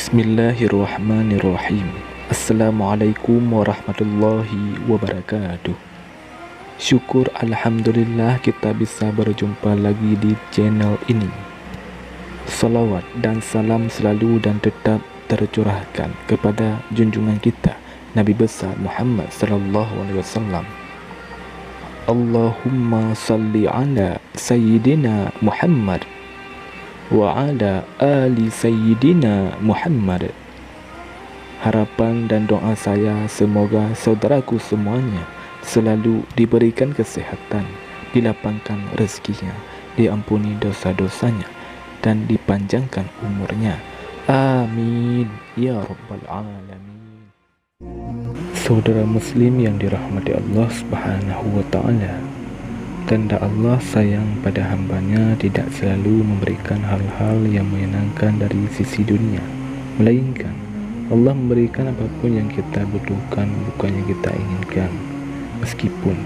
Bismillahirrahmanirrahim. Assalamualaikum warahmatullahi wabarakatuh. Syukur Alhamdulillah kita bisa berjumpa lagi di channel ini. Salawat dan salam selalu dan tetap tercurahkan kepada junjungan kita Nabi besar Muhammad sallallahu alaihi wasallam. Allahumma salli ala Sayyidina Muhammad wa ala ali Sayyidina Muhammad. Harapan dan doa saya semoga saudaraku semuanya selalu diberikan kesehatan, dilapangkan rezekinya, diampuni dosa-dosanya, dan dipanjangkan umurnya. Amin ya rabbal alamin. Saudara muslim yang dirahmati Allah subhanahu wa ta'ala, tanda Allah sayang pada hambanya tidak selalu memberikan hal-hal yang menyenangkan dari sisi dunia, melainkan Allah memberikan apapun yang kita butuhkan, bukan yang kita inginkan. Meskipun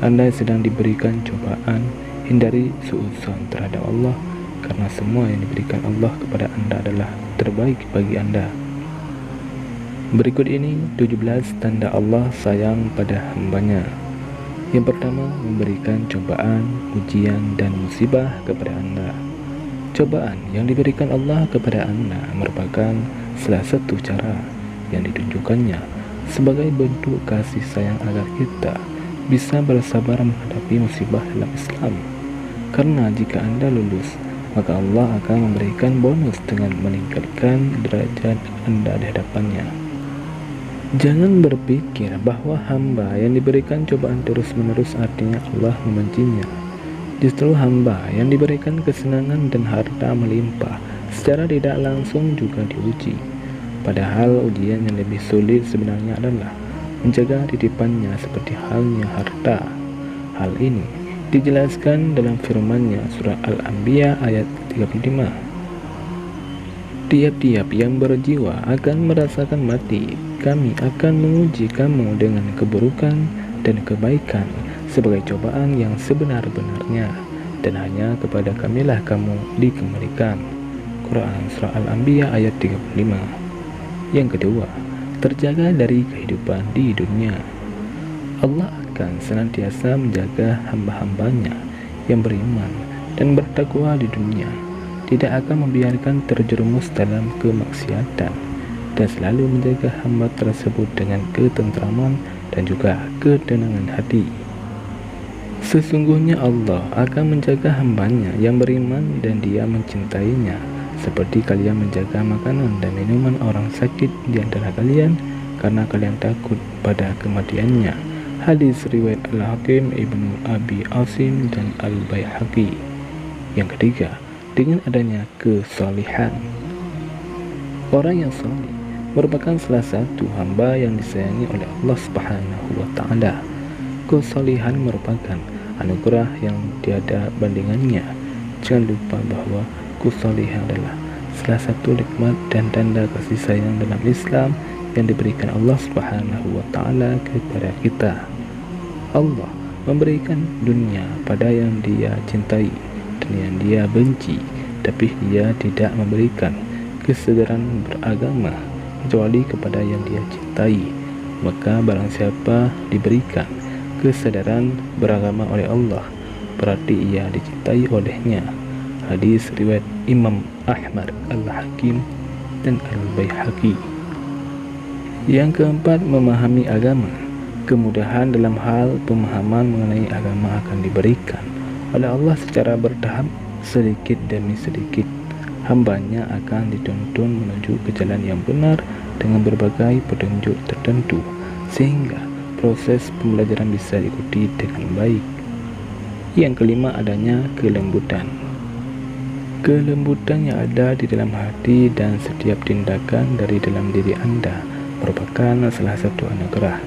Anda sedang diberikan cobaan, hindari suudzon terhadap Allah, karena semua yang diberikan Allah kepada Anda adalah terbaik bagi Anda. Berikut ini 17 tanda Allah sayang pada hambanya. Yang pertama, memberikan cobaan, ujian, dan musibah kepada Anda. Cobaan yang diberikan Allah kepada Anda merupakan salah satu cara yang ditunjukkannya sebagai bentuk kasih sayang agar kita bisa bersabar menghadapi musibah dalam Islam. Karena jika Anda lulus, maka Allah akan memberikan bonus dengan meningkatkan derajat Anda di hadapannya. Jangan berpikir bahwa hamba yang diberikan cobaan terus-menerus artinya Allah membencinya. Justru hamba yang diberikan kesenangan dan harta melimpah secara tidak langsung juga diuji. Padahal ujian yang lebih sulit sebenarnya adalah menjaga titipannya seperti halnya harta. Hal ini dijelaskan dalam firman-Nya surah Al-Anbiya ayat 35. Tiap-tiap yang berjiwa akan merasakan mati. Kami akan menguji kamu dengan keburukan dan kebaikan sebagai cobaan yang sebenar-benarnya, dan hanya kepada Kamilah kamu dikembalikan. Quran surah Al-Anbiya ayat 35. Yang kedua, terjaga dari kehidupan di dunia. Allah akan senantiasa menjaga hamba-hambanya yang beriman dan bertakwa di dunia, tidak akan membiarkan terjerumus dalam kemaksiatan, dan selalu menjaga hamba tersebut dengan ketentraman dan juga ketenangan hati. Sesungguhnya Allah akan menjaga hambanya yang beriman dan dia mencintainya, seperti kalian menjaga makanan dan minuman orang sakit di antara kalian, karena kalian takut pada kematiannya. Hadis riwayat Al-Hakim, Ibnu Abi Asim, dan Al-Baihaqi. Yang ketiga, dengan adanya kesalihan. Orang yang salih merupakan salah satu hamba yang disayangi oleh Allah Subhanahu wa ta'ala. Kesalihan merupakan anugerah yang tiada bandingannya. Jangan lupa bahwa kesalihan adalah salah satu nikmat dan tanda kasih sayang dalam Islam yang diberikan Allah Subhanahu wa ta'ala kepada kita. Allah memberikan dunia pada yang dia cintai dan yang dia benci, tapi dia tidak memberikan kesedaran beragama kecuali kepada yang dia cintai. Maka barang siapa diberikan kesadaran beragama oleh Allah, berarti ia dicintai olehnya. Hadis riwayat Imam Ahmad, Al-Hakim, dan Al-Baihaqi. Yang keempat, memahami agama. Kemudahan dalam hal pemahaman mengenai agama akan diberikan oleh Allah secara bertahap, sedikit demi sedikit. Hambanya akan dituntun menuju ke jalan yang benar dengan berbagai petunjuk tertentu, sehingga proses pembelajaran bisa diikuti dengan baik. Yang kelima, adanya kelembutan. Kelembutan yang ada di dalam hati dan setiap tindakan dari dalam diri Anda merupakan salah satu anugerah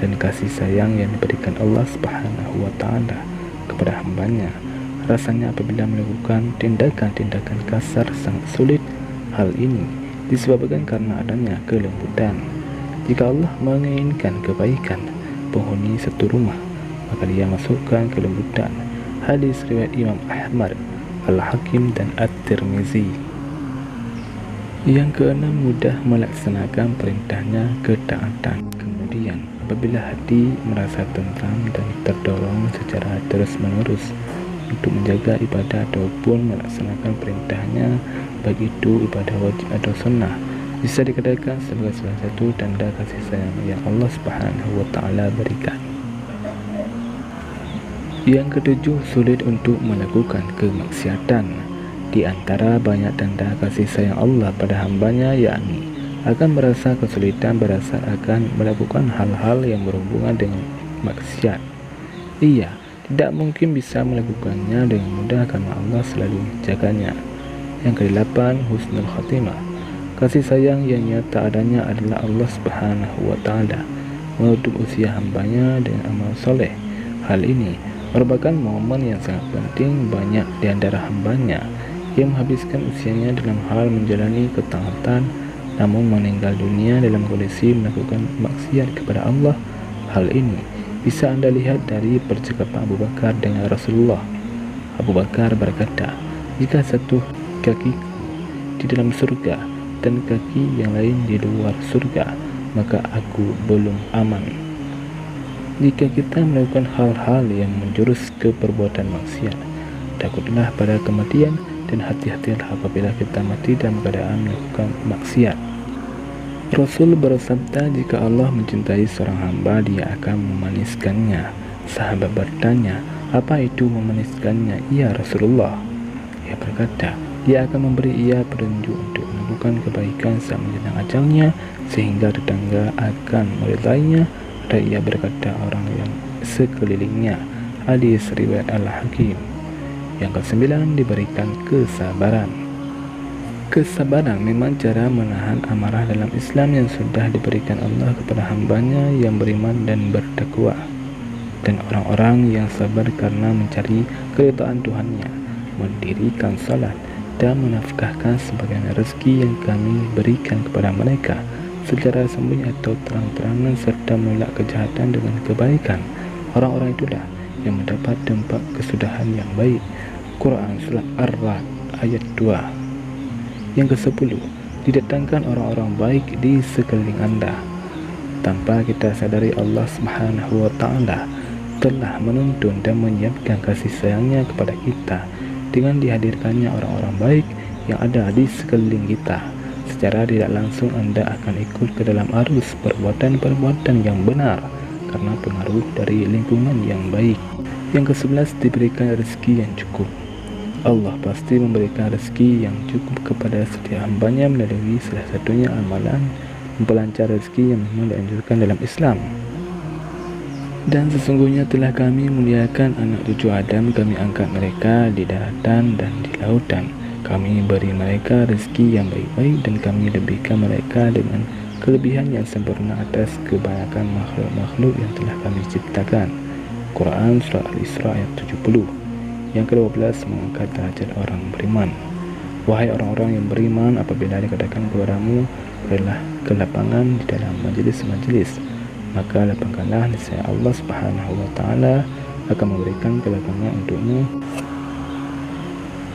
dan kasih sayang yang diberikan Allah Subhanahu wa ta'ala kepada hambanya. Rasanya apabila melakukan tindakan-tindakan kasar sangat sulit. Hal ini disebabkan karena adanya kelembutan. Jika Allah menginginkan kebaikan penghuni satu rumah, maka dia masukkan kelembutan. Hadis riwayat Imam Ahmad, Al-Hakim, dan At-Tirmizi. Yang keenam, mudah melaksanakan perintahnya, ketaatan. Kemudian, apabila hati merasa tentram dan terdorong secara terus-menerus untuk menjaga ibadah ataupun melaksanakan perintahnya, baik itu ibadah wajib atau sunnah, bisa dikatakan sebagai salah satu tanda kasih sayang yang Allah Subhanahu wa Ta'ala berikan. Yang ketujuh, sulit untuk melakukan kemaksiatan. Di antara banyak tanda kasih sayang Allah pada hambanya, yakni akan merasa kesulitan berasa akan melakukan hal-hal yang berhubungan dengan maksiat. Ia tidak mungkin bisa melakukannya dengan mudah karena Allah selalu menjaganya. Yang kedelapan, husnul khatimah. Kasih sayang yang nyata adanya adalah Allah Subhanahu wa Ta'ala menutup usia hambanya dengan amal soleh. Hal ini merupakan momen yang sangat penting. Banyak di antara hambanya yang menghabiskan usianya dalam hal menjalani ketaatan, namun meninggal dunia dalam kondisi melakukan maksiat kepada Allah. Hal ini bisa Anda lihat dari percakapan Abu Bakar dengan Rasulullah. Abu Bakar berkata, "Jika satu kaki di dalam surga dan kaki yang lain di luar surga, maka aku belum aman." Jika kita melakukan hal-hal yang menjurus ke perbuatan maksiat, takutlah pada kematian dan hati-hatilah apabila kita mati dalam keadaan melakukan maksiat. Rasul bersabda, jika Allah mencintai seorang hamba, dia akan memaniskannya. Sahabat bertanya, apa itu memaniskannya? Ya Rasulullah. Ia berkata, dia akan memberi ia petunjuk untuk melakukan kebaikan saat menjelang ajalnya, sehingga tetangga akan meridainya. Dan ia berkata orang yang sekelilingnya. Hadis riwayat Al-Hakim. Yang kesembilan, diberikan kesabaran. Kesabaran memang cara menahan amarah dalam Islam yang sudah diberikan Allah kepada hambanya yang beriman dan bertakwa. Dan orang-orang yang sabar karena mencari keridhaan Tuhannya, mendirikan salat dan menafkahkan sebagian rezeki yang kami berikan kepada mereka secara sembunyi atau terang-terangan, serta menolak kejahatan dengan kebaikan. Orang-orang itulah yang mendapat tempat kesudahan yang baik. Quran Surah Ar-Ra'd ayat 2. Yang ke-10, didatangkan orang-orang baik di sekeliling Anda. Tanpa kita sadari, Allah Subhanahu wa Ta'ala telah menuntun dan menyiapkan kasih sayangnya kepada kita dengan dihadirkannya orang-orang baik yang ada di sekeliling kita. Secara tidak langsung Anda akan ikut ke dalam arus perbuatan-perbuatan yang benar karena pengaruh dari lingkungan yang baik. Yang ke-11, diberikan rezeki yang cukup. Allah pasti memberikan rezeki yang cukup kepada setiap hambanya melalui salah satunya amalan memperlancar rezeki yang memang dianjurkan dalam Islam. Dan sesungguhnya telah kami muliakan anak cucu Adam, kami angkat mereka di daratan dan di lautan. Kami beri mereka rezeki yang baik-baik dan kami lebihkan mereka dengan kelebihan yang sempurna atas kebanyakan makhluk-makhluk yang telah kami ciptakan. Quran Surah Al-Isra ayat 70. Yang ke-12, mengangkat derajat orang beriman. Wahai orang-orang yang beriman, apabila dikatakan kepadamu, berilah kelapangan di dalam majelis-majelis, maka lapangkanlah, niscaya Allah Subhanahu wa Ta'ala akan memberikan kelapangan untukmu.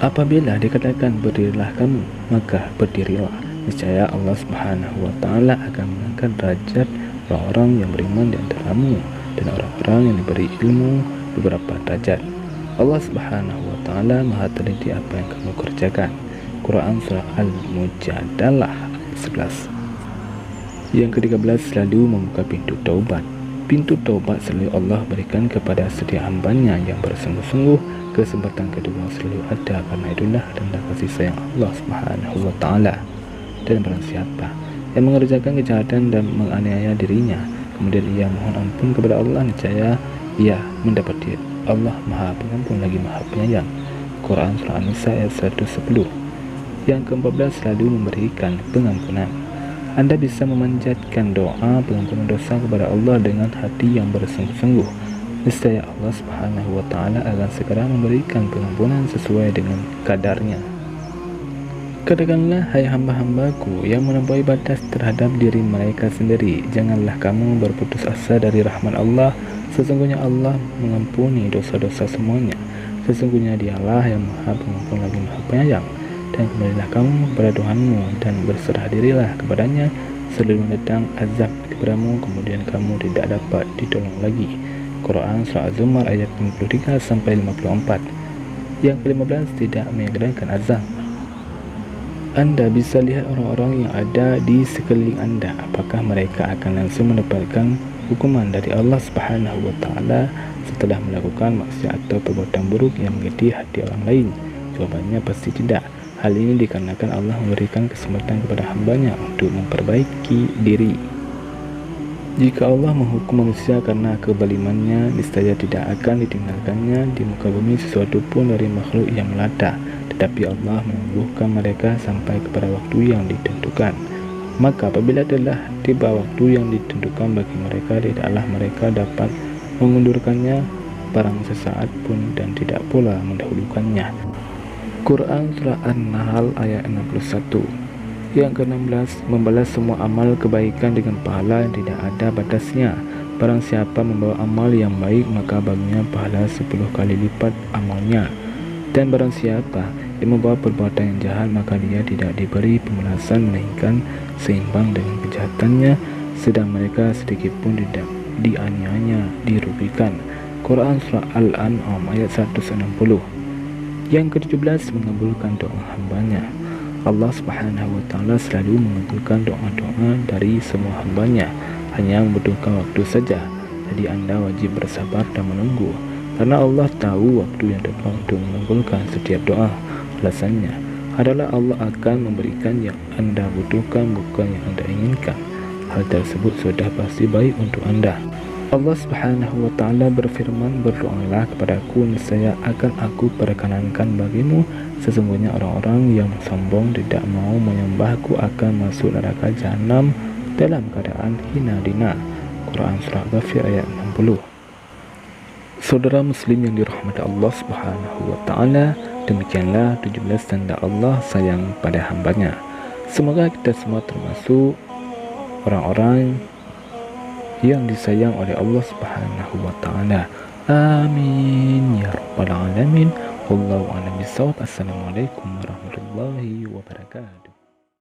Apabila dikatakan berdirilah kamu, maka berdirilah, niscaya Allah Subhanahu wa Ta'ala akan mengangkat derajat orang-orang yang beriman di antaramu dan orang-orang yang diberi ilmu beberapa derajat. Allah Subhanahu wa Ta'ala Maha teliti apa yang kamu kerjakan. Quran Surah Al-Mujadalah 11. Yang ke-13, selalu membuka pintu taubat. Pintu taubat selalu Allah berikan kepada setiap hambanya yang bersungguh-sungguh. Kesempatan kedua selalu ada, karena itulah tanda kasih sayang Allah Subhanahu wa Ta'ala. Dan barang siapa yang mengerjakan kejahatan dan menganiaya dirinya, kemudian ia mohon ampun kepada Allah, niscaya ia mendapat dia. Allah Maha Pengampun lagi Maha Penyayang. Quran Surah An-Nisa ayat 110. Yang ke-14, selalu memberikan pengampunan. Anda bisa memanjatkan doa pengampunan dosa kepada Allah dengan hati yang bersungguh-sungguh. Niscaya Allah Subhanahu wa Ta'ala akan segera memberikan pengampunan sesuai dengan kadarnya. Katakanlah, hai hamba-hambaku yang melampaui batas terhadap diri mereka sendiri, janganlah kamu berputus asa dari rahmat Allah. Sesungguhnya Allah mengampuni dosa-dosa semuanya. Sesungguhnya dialah yang Maha Pengampun lagi Maha Penyayang. dan kembalilah kamu kepada Tuhanmu dan berserah dirilah kepadanya sebelum datang azab kepadamu kemudian kamu tidak dapat ditolong lagi. Quran Surah Az-Zumar ayat 53-54. Yang ke-15, tidak mengadakan azab. Anda bisa lihat orang-orang yang ada di sekeliling Anda, apakah mereka akan langsung mendapatkan hukuman dari Allah Subhanahu wa Ta'ala setelah melakukan maksiat atau perbuatan buruk yang menyakiti hati orang lain? Jawabannya pasti tidak. Hal ini dikarenakan Allah memberikan kesempatan kepada hambanya untuk memperbaiki diri. Jika Allah menghukum manusia karena kezalimannya, niscaya tidak akan ditinggalkannya di muka bumi sesuatu pun dari makhluk yang melata, tetapi Allah menunggukan mereka sampai kepada waktu yang ditentukan. Maka apabila telah tiba waktu yang ditentukan bagi mereka, tidaklah mereka dapat mengundurkannya barang sesaat pun dan tidak pula mendahulukannya. Quran Surah An-Nahl ayat 61. Yang ke-16, membalas semua amal kebaikan dengan pahala yang tidak ada batasnya. Barang siapa membawa amal yang baik, maka baginya pahala 10 kali lipat amalnya. Dan barang siapa yang membawa perbuatan yang jahat, maka dia tidak diberi pembalasan melainkan seimbang dengan kejahatannya, sedang mereka sedikit pun tidak dianiaya, dirugikan. Quran Surah Al-An'am ayat 160. Yang ke-17, mengabulkan doa hambanya. Allah Subhanahu wa Ta'ala selalu mengabulkan doa-doa dari semua hambanya, hanya membutuhkan waktu saja. Jadi Anda wajib bersabar dan menunggu, karena Allah tahu waktu yang tepat untuk mengabulkan setiap doa. Alasannya adalah Allah akan memberikan yang Anda butuhkan, bukan yang Anda inginkan. Hal tersebut sudah pasti baik untuk Anda. Allah Subhanahu wa Ta'ala berfirman, berdoalah kepadaku, niscaya akan aku perkenankan bagimu. Sesungguhnya orang-orang yang sombong tidak mau menyembahku akan masuk neraka jahanam dalam keadaan hina dina. Quran Surah Ghafir ayat 60. Saudara muslim yang dirahmati Allah Subhanahu wa Ta'ala, demikianlah 17 tanda Allah sayang pada hambanya. Semoga kita semua termasuk orang-orang yang disayang oleh Allah Subhanahu wa Ta'ala. Amin ya rabbal alamin. Wallahu a'lam bishawab. Assalamualaikum warahmatullahi wabarakatuh.